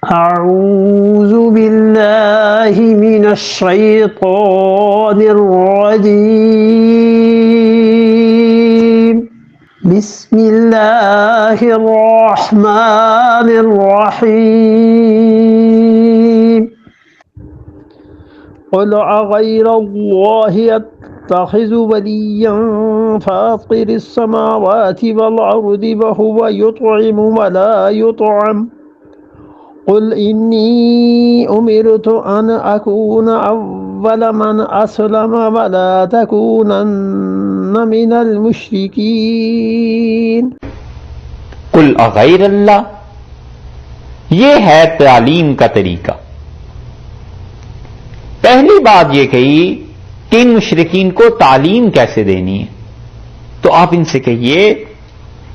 أعوذ بالله من الشيطان الرجيم بسم الله الرحمن الرحيم قل أغير الله يتخذ وليا فاطر السماوات والأرض وهو يطعم ولا يطعم قل إني أمرت أن أكون أول من أسلم ولا تكونن من المشركين قل اغیر اللہ، یہ ہے تعلیم کا طریقہ۔ پہلی بات یہ کہی کہ ان مشرکین کو تعلیم کیسے دینی ہے، تو آپ ان سے کہیے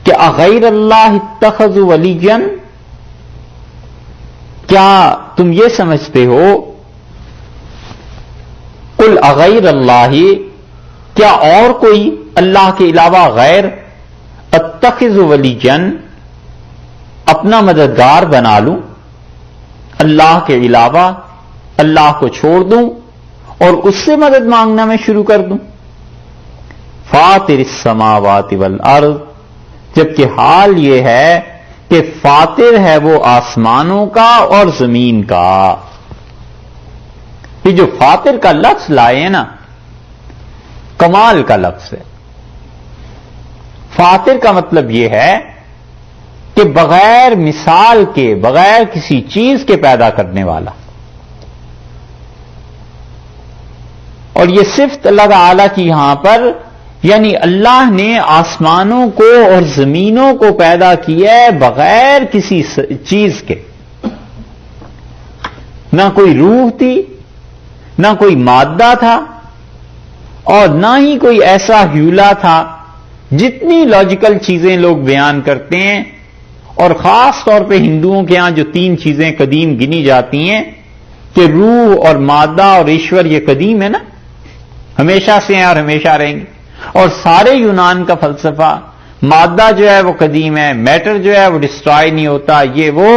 کہ اغیر اللہ اتخذوا ولیا، کیا تم یہ سمجھتے ہو، قل اغیر اللہ، کیا اور کوئی اللہ کے علاوہ غیر، اتخذ ولیا، اپنا مددگار بنا لوں، اللہ کے علاوہ اللہ کو چھوڑ دوں اور اس سے مدد مانگنا میں شروع کر دوں۔ فاطر السماوات والارض، جبکہ حال یہ ہے کہ فاطر ہے وہ آسمانوں کا اور زمین کا۔ یہ جو فاطر کا لفظ لائے نا، کمال کا لفظ ہے۔ فاطر کا مطلب یہ ہے کہ بغیر مثال کے، بغیر کسی چیز کے پیدا کرنے والا۔ اور یہ صفت اللہ تعالی کی یہاں پر، یعنی اللہ نے آسمانوں کو اور زمینوں کو پیدا کیا ہے بغیر کسی چیز کے، نہ کوئی روح تھی، نہ کوئی مادہ تھا، اور نہ ہی کوئی ایسا ہیولا تھا۔ جتنی لاجیکل چیزیں لوگ بیان کرتے ہیں، اور خاص طور پہ ہندوؤں کے ہاں جو 3 چیزیں قدیم گنی جاتی ہیں کہ روح اور مادہ اور ایشور، یہ قدیم ہے نا، ہمیشہ سے ہیں اور ہمیشہ رہیں گے۔ اور سارے یونان کا فلسفہ، مادہ جو ہے وہ قدیم ہے، میٹر جو ہے وہ ڈسٹرائے نہیں ہوتا، یہ وہ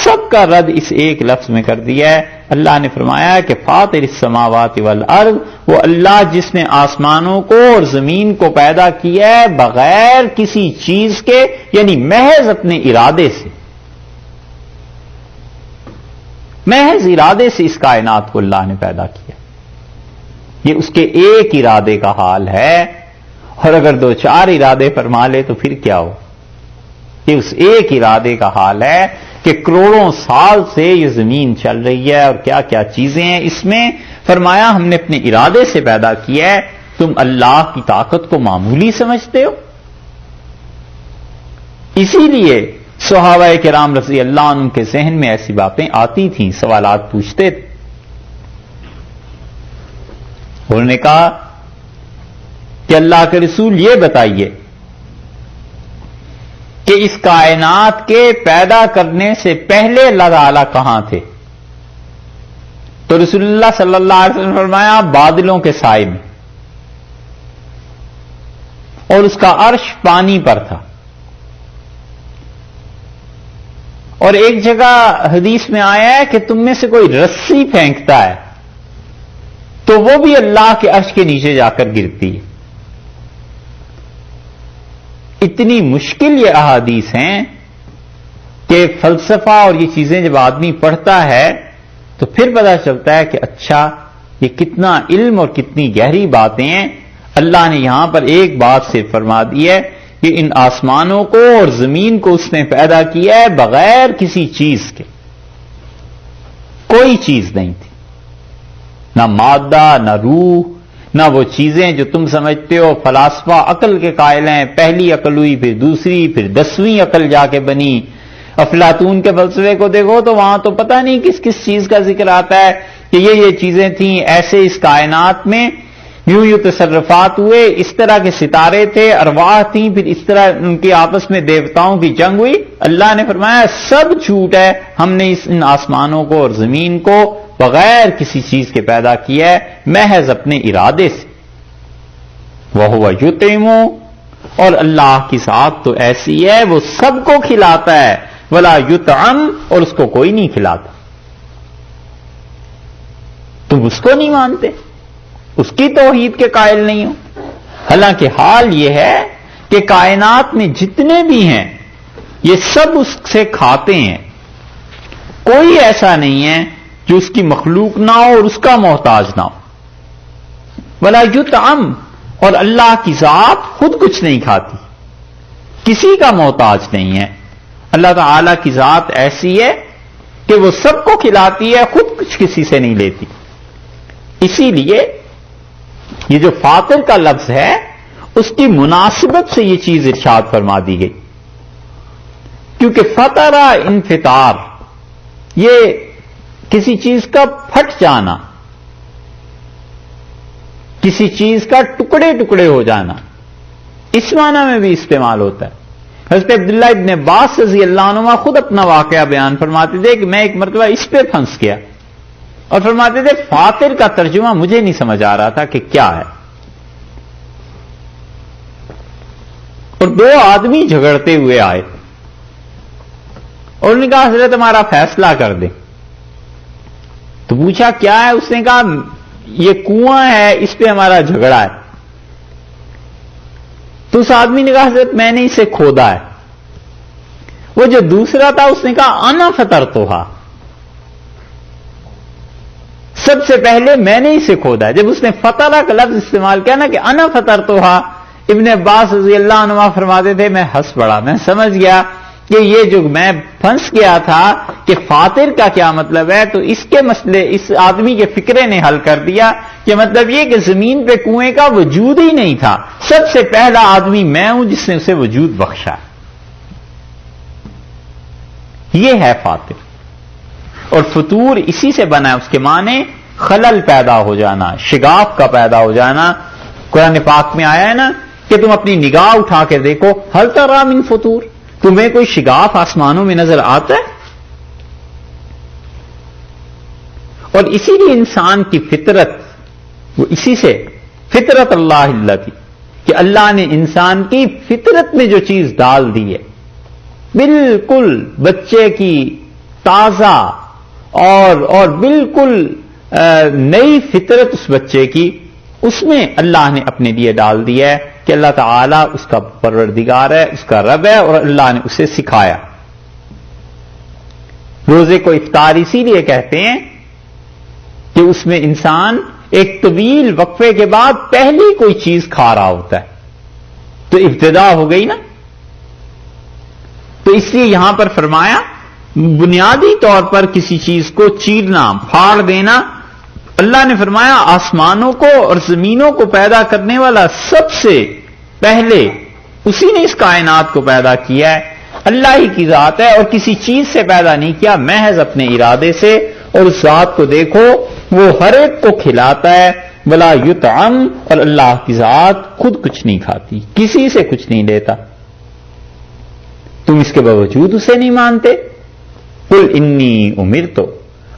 سب کا رد اس ایک لفظ میں کر دیا ہے۔ اللہ نے فرمایا کہ فاطر السماوات والارض، وہ اللہ جس نے آسمانوں کو اور زمین کو پیدا کیا ہے بغیر کسی چیز کے، یعنی محض اپنے ارادے سے، محض ارادے سے اس کائنات کو اللہ نے پیدا کیا۔ یہ اس کے ایک ارادے کا حال ہے، اور اگر 2-4 ارادے فرما لے تو پھر کیا ہو۔ یہ اس ایک ارادے کا حال ہے کہ کروڑوں سال سے یہ زمین چل رہی ہے اور کیا کیا چیزیں ہیں اس میں۔ فرمایا ہم نے اپنے ارادے سے پیدا کیا ہے، تم اللہ کی طاقت کو معمولی سمجھتے ہو۔ اسی لیے صحابہ کرام رضی اللہ عنہ کے ذہن میں ایسی باتیں آتی تھیں، سوالات پوچھتے تھے۔ انہوں نے کہا کہ اللہ کے رسول یہ بتائیے کہ اس کائنات کے پیدا کرنے سے پہلے اللہ تعالیٰ کہاں تھے؟ تو رسول اللہ صلی اللہ علیہ وسلم نے فرمایا بادلوں کے سائے میں، اور اس کا عرش پانی پر تھا۔ اور ایک جگہ حدیث میں آیا ہے کہ تم میں سے کوئی رسی پھینکتا ہے تو وہ بھی اللہ کے عرش کے نیچے جا کر گرتی ہے۔ اتنی مشکل یہ احادیث ہیں کہ فلسفہ اور یہ چیزیں جب آدمی پڑھتا ہے تو پھر پتہ چلتا ہے کہ اچھا یہ کتنا علم اور کتنی گہری باتیں ہیں۔ اللہ نے یہاں پر ایک بات سے فرما دی ہے کہ ان آسمانوں کو اور زمین کو اس نے پیدا کیا ہے بغیر کسی چیز کے، کوئی چیز نہیں تھی، نہ مادہ، نہ روح، نہ وہ چیزیں جو تم سمجھتے ہو۔ فلاسفہ عقل کے قائل ہیں، پہلی عقل ہوئی، پھر دوسری، پھر 10ویں عقل جا کے بنی۔ افلاطون کے فلسفے کو دیکھو تو وہاں تو پتہ نہیں کس کس چیز کا ذکر آتا ہے کہ یہ چیزیں تھیں، ایسے اس کائنات میں یوں تصرفات ہوئے، اس طرح کے ستارے تھے، ارواح تھیں، پھر اس طرح ان کے آپس میں دیوتاؤں کی جنگ ہوئی۔ اللہ نے فرمایا سب جھوٹ ہے، ہم نے ان آسمانوں کو اور زمین کو بغیر کسی چیز کے پیدا کیا ہے، محض اپنے ارادے سے۔ وَهُوَ يُطْعِمُ، اور اللہ کی ذات تو ایسی ہے وہ سب کو کھلاتا ہے، ولا یطعم، اور اس کو کوئی نہیں کھلاتا. تم اس کو نہیں مانتے، اس کی توحید کے قائل نہیں ہو. حالانکہ حال یہ ہے کہ کائنات میں جتنے بھی ہیں یہ سب اس سے کھاتے ہیں. کوئی ایسا نہیں ہے جو اس کی مخلوق نہ ہو اور اس کا محتاج نہ ہو. ولا یطعم، اور اللہ کی ذات خود کچھ نہیں کھاتی، کسی کا محتاج نہیں ہے. اللہ تعالی کی ذات ایسی ہے کہ وہ سب کو کھلاتی ہے، خود کچھ کسی سے نہیں لیتی. اسی لیے یہ جو فاطر کا لفظ ہے اس کی مناسبت سے یہ چیز ارشاد فرما دی گئی، کیونکہ فطرہ انفطار، یہ کسی چیز کا پھٹ جانا، کسی چیز کا ٹکڑے ٹکڑے ہو جانا، اس معنی میں بھی استعمال ہوتا ہے. حضرت عبداللہ ابن عباس رضی اللہ عنہ خود اپنا واقعہ بیان فرماتے تھے کہ میں ایک مرتبہ اس پہ پھنس گیا، اور فرماتے تھے فاطر کا ترجمہ مجھے نہیں سمجھ آ رہا تھا کہ کیا ہے. اور دو آدمی جھگڑتے ہوئے آئے اور انہوں نے کہا حضرت ہمارا فیصلہ کر دیں. تو پوچھا کیا ہے؟ اس نے کہا یہ کنواں ہے، اس پہ ہمارا جھگڑا ہے. تو اس آدمی نے کہا حضرت میں نے اسے کھودا ہے. وہ جو دوسرا تھا اس نے کہا انا فطرتھا، سب سے پہلے میں نے اسے کھودا ہے. جب اس نے فطرہ کا لفظ استعمال کیا نا کہ انا فطرتھا، ابن عباس رضی اللہ عنہ فرماتے تھے میں ہنس پڑا، میں سمجھ گیا کہ یہ جو میں پھنس گیا تھا کہ فاطر کا کیا مطلب ہے، تو اس کے مسئلے اس آدمی کے فکرے نے حل کر دیا کہ مطلب یہ کہ زمین پہ کنویں کا وجود ہی نہیں تھا، سب سے پہلا آدمی میں ہوں جس نے اسے وجود بخشا. یہ ہے فاطر. اور فطور اسی سے بنا ہے، اس کے معنی خلل پیدا ہو جانا، شگاف کا پیدا ہو جانا. قرآن پاک میں آیا ہے نا کہ تم اپنی نگاہ اٹھا کے دیکھو ہل تری من فطور، تمہیں کوئی شگاف آسمانوں میں نظر آتا ہے؟ اور اسی لیے انسان کی فطرت، وہ اسی سے فطرت اللہ التی، کہ اللہ نے انسان کی فطرت میں جو چیز ڈال دی ہے، بالکل بچے کی تازہ اور بالکل نئی فطرت اس بچے کی، اس میں اللہ نے اپنے لیے ڈال دیا ہے کہ اللہ تعالیٰ اس کا پروردگار ہے، اس کا رب ہے، اور اللہ نے اسے سکھایا. روزے کو افطار اسی لیے کہتے ہیں کہ اس میں انسان ایک طویل وقفے کے بعد پہلی کوئی چیز کھا رہا ہوتا ہے، تو ابتدا ہو گئی نا. تو اس لیے یہاں پر فرمایا بنیادی طور پر کسی چیز کو چیرنا، پھاڑ دینا. اللہ نے فرمایا آسمانوں کو اور زمینوں کو پیدا کرنے والا سب سے پہلے اسی نے اس کائنات کو پیدا کیا ہے، اللہ ہی کی ذات ہے، اور کسی چیز سے پیدا نہیں کیا، محض اپنے ارادے سے. اور اس ذات کو دیکھو وہ ہر ایک کو کھلاتا ہے. ولا یطعم، اور اللہ کی ذات خود کچھ نہیں کھاتی، کسی سے کچھ نہیں لیتا. تم اس کے باوجود اسے نہیں مانتے. قل انی امرت،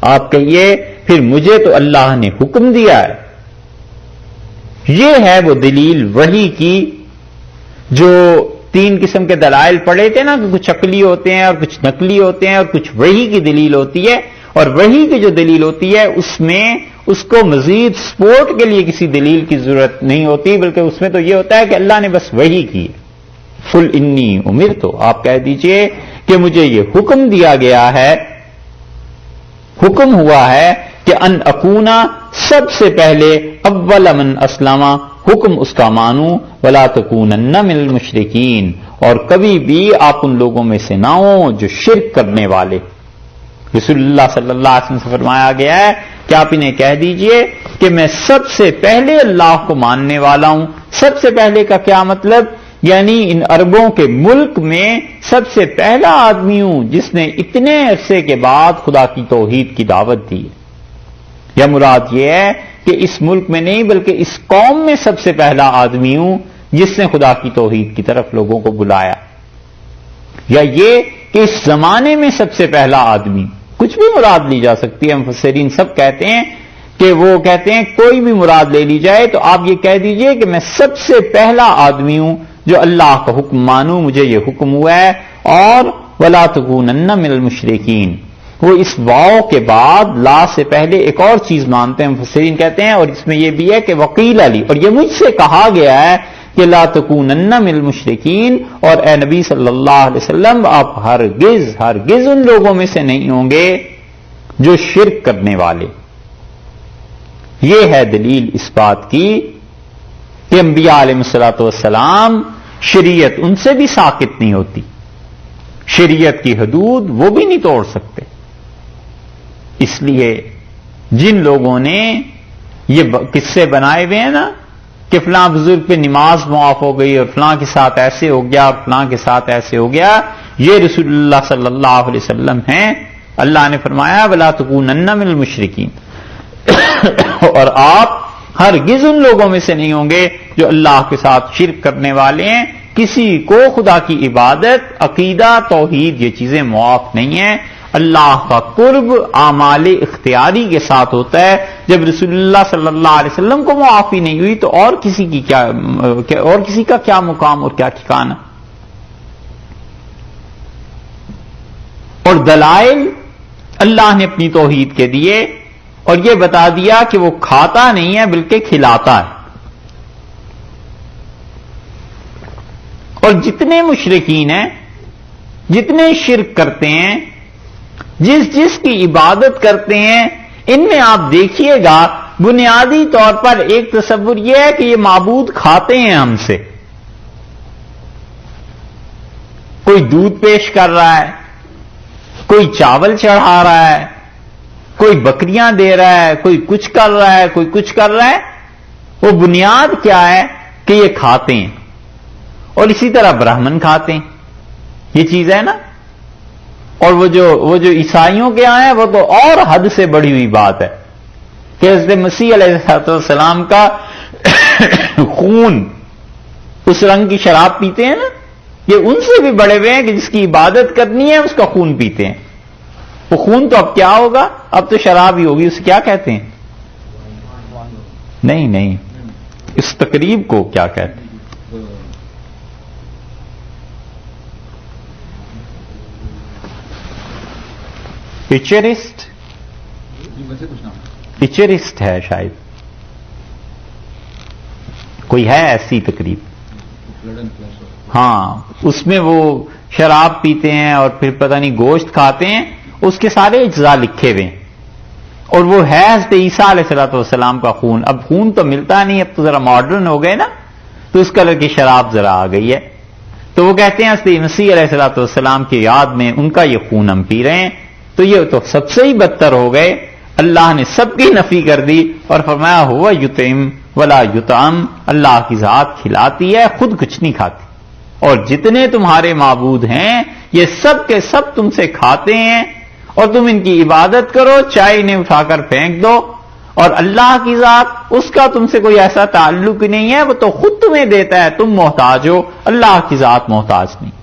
آپ کہیے پھر مجھے تو اللہ نے حکم دیا ہے. یہ ہے وہ دلیل وحی کی جو تین قسم کے دلائل پڑے تھے نا، کہ کچھ عقلی ہوتے ہیں اور کچھ نقلی ہوتے ہیں اور کچھ وحی کی دلیل ہوتی ہے. اور وحی کی جو دلیل ہوتی ہے اس میں اس کو مزید سپورٹ کے لیے کسی دلیل کی ضرورت نہیں ہوتی، بلکہ اس میں تو یہ ہوتا ہے کہ اللہ نے بس وحی کی. قل انی امرت، آپ کہہ دیجئے کہ مجھے یہ حکم دیا گیا ہے، حکم ہوا ہے کہ ان اکونا، سب سے پہلے اول من اسلم، حکم اس کا مانوں. ولا تکونن من المشرکین، اور کبھی بھی آپ ان لوگوں میں سے نہ ہوں جو شرک کرنے والے. رسول اللہ صلی اللہ علیہ وسلم سے فرمایا گیا ہے کہ آپ انہیں کہہ دیجئے کہ میں سب سے پہلے اللہ کو ماننے والا ہوں. سب سے پہلے کا کیا مطلب؟ یعنی ان عربوں کے ملک میں سب سے پہلا آدمی ہوں جس نے اتنے عرصے کے بعد خدا کی توحید کی دعوت دی. یا مراد یہ ہے کہ اس ملک میں نہیں بلکہ اس قوم میں سب سے پہلا آدمی ہوں جس نے خدا کی توحید کی طرف لوگوں کو بلایا. یا یہ کہ اس زمانے میں سب سے پہلا آدمی، کچھ بھی مراد لی جا سکتی ہے. مفسرین سب کہتے ہیں کہ وہ کہتے ہیں کوئی بھی مراد لے لی جائے تو آپ یہ کہہ دیجئے کہ میں سب سے پہلا آدمی ہوں جو اللہ کا حکم مانوں، مجھے یہ حکم ہوا ہے. اور ولا تکونن من المشرکین. وہ اس واو کے بعد لا سے پہلے ایک اور چیز مانتے ہیں مفسرین کہتے ہیں، اور اس میں یہ بھی ہے کہ وقیل علی، اور یہ مجھ سے کہا گیا ہے کہ لا تکونن من المشرکین، اور اے نبی صلی اللہ علیہ وسلم آپ ہرگز ان لوگوں میں سے نہیں ہوں گے جو شرک کرنے والے. یہ ہے دلیل اس بات کی کہ انبیاء علیہ الصلوۃ والسلام شریعت ان سے بھی ساقط نہیں ہوتی، شریعت کی حدود وہ بھی نہیں توڑ سکتے. اس لیے جن لوگوں نے یہ قصے بنائے ہوئے ہیں نا کہ فلاں بزرگ پہ نماز معاف ہو گئی اور فلاں کے ساتھ ایسے ہو گیا اور فلاں کے ساتھ ایسے ہو گیا، یہ رسول اللہ صلی اللہ علیہ وسلم ہیں. اللہ نے فرمایا ولا تکونن من المشرکین، اور آپ ہرگز ان لوگوں میں سے نہیں ہوں گے جو اللہ کے ساتھ شرک کرنے والے ہیں. کسی کو خدا کی عبادت، عقیدہ، توحید یہ چیزیں معاف نہیں ہیں. اللہ کا قرب اعمال اختیاری کے ساتھ ہوتا ہے. جب رسول اللہ صلی اللہ علیہ وسلم کو معافی نہیں ہوئی تو اور کسی کا کیا مقام اور کیا ٹھکانہ. اور دلائل اللہ نے اپنی توحید کے دیے اور یہ بتا دیا کہ وہ کھاتا نہیں ہے بلکہ کھلاتا ہے. اور جتنے مشرکین ہیں، جتنے شرک کرتے ہیں، جس کی عبادت کرتے ہیں، ان میں آپ دیکھیے گا بنیادی طور پر ایک تصور یہ ہے کہ یہ معبود کھاتے ہیں ہم سے. کوئی دودھ پیش کر رہا ہے، کوئی چاول چڑھا رہا ہے، کوئی بکریاں دے رہا ہے، کوئی کچھ کر رہا ہے، کوئی کچھ کر رہا ہے. وہ بنیاد کیا ہے کہ یہ کھاتے ہیں. اور اسی طرح برہمن کھاتے ہیں، یہ چیز ہے نا. اور وہ جو عیسائیوں کے یہاں ہے وہ تو اور حد سے بڑی ہوئی بات ہے کہ حضرت مسیح علیہ السلام کا خون اس رنگ کی شراب پیتے ہیں نا، یہ ان سے بھی بڑے ہوئے ہیں کہ جس کی عبادت کرنی ہے اس کا خون پیتے ہیں. وہ خون تو اب کیا ہوگا، اب تو شراب ہی ہوگی. اسے کیا کہتے ہیں؟ نہیں، اس تقریب کو کیا کہتے ہیں؟ پچرسٹ ہے شاید، کوئی ہے ایسی تقریب. ہاں، اس میں وہ شراب پیتے ہیں اور پھر پتہ نہیں گوشت کھاتے ہیں. اس کے سارے اجزاء لکھے ہوئے ہیں اور وہ ہے حضرت عیسیٰ علیہ الصلوۃ والسلام کا خون. اب خون تو ملتا نہیں، اب تو ذرا ماڈرن ہو گئے نا، تو اس کلر کی شراب ذرا آ گئی ہے. تو وہ کہتے ہیں حضرت مسیح علیہ الصلوۃ والسلام کی یاد میں ان کا یہ خون ہم پی رہے ہیں. تو یہ تو سب سے ہی بدتر ہو گئے. اللہ نے سب کی نفی کر دی اور فرمایا ہوا یطعم ولا یطعم، اللہ کی ذات کھلاتی ہے، خود کچھ نہیں کھاتی. اور جتنے تمہارے معبود ہیں یہ سب کے سب تم سے کھاتے ہیں اور تم ان کی عبادت کرو، چاہے انہیں اٹھا کر پھینک دو. اور اللہ کی ذات، اس کا تم سے کوئی ایسا تعلق نہیں ہے، وہ تو خود تمہیں دیتا ہے، تم محتاج ہو، اللہ کی ذات محتاج نہیں.